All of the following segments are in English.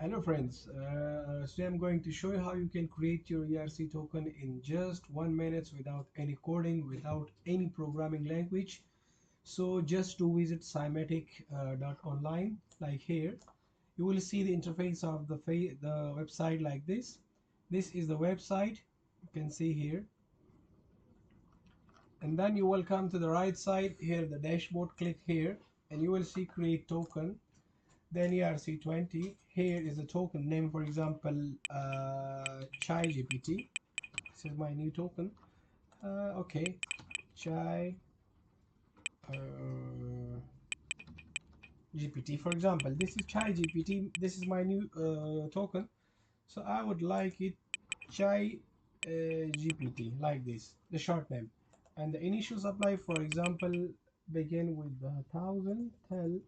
Hello friends, today I'm going to show you how you can create your ERC token in just 1 minute without any coding, without any programming language. So just to visit sciMatic.online, like here, you will see the interface of the website like this. This is the website, you can see here. And then you will come to the right side here, the dashboard, click here, and you will see create token. Then ERC20, here is a token name, for example, sciGPT. This is my new token. Okay, Chai GPT, for example. This is sciGPT. This is my new token. So I would like it Chai GPT, like this, the short name. And the initial supply, for example, begin with 1,000, tell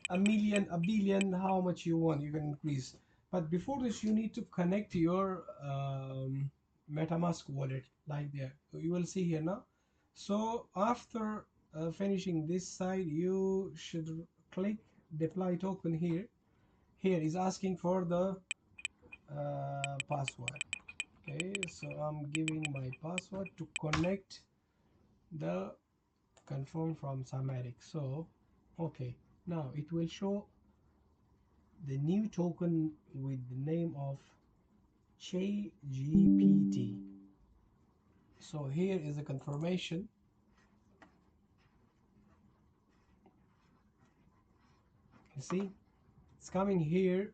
a million, a billion, how much you want, you can increase. But before this, you need to connect your MetaMask wallet, like there. You will see here now. So after finishing this side, you should click deploy token here. Here is asking for the password. Okay, so I'm giving my password to connect the confirm from sciMatic. So okay, now it will show the new token with the name of sciGPT. So here is a confirmation. You see, it's coming here.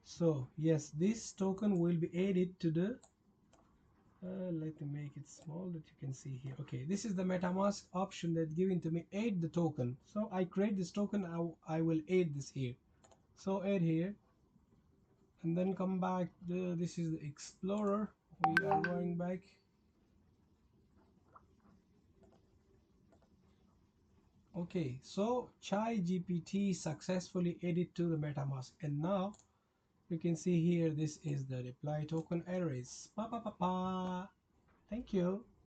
So yes, this token will be added to the let me make it small that you can see here. Okay, this is the MetaMask option that given to me, add the token. So I create this token, I will add this here. So add here, and then come back. This is the Explorer. We are going back. Okay, so sciGPT successfully added to the MetaMask, and now you can see here this is the reply token arrays. Pa pa pa pa. Thank you.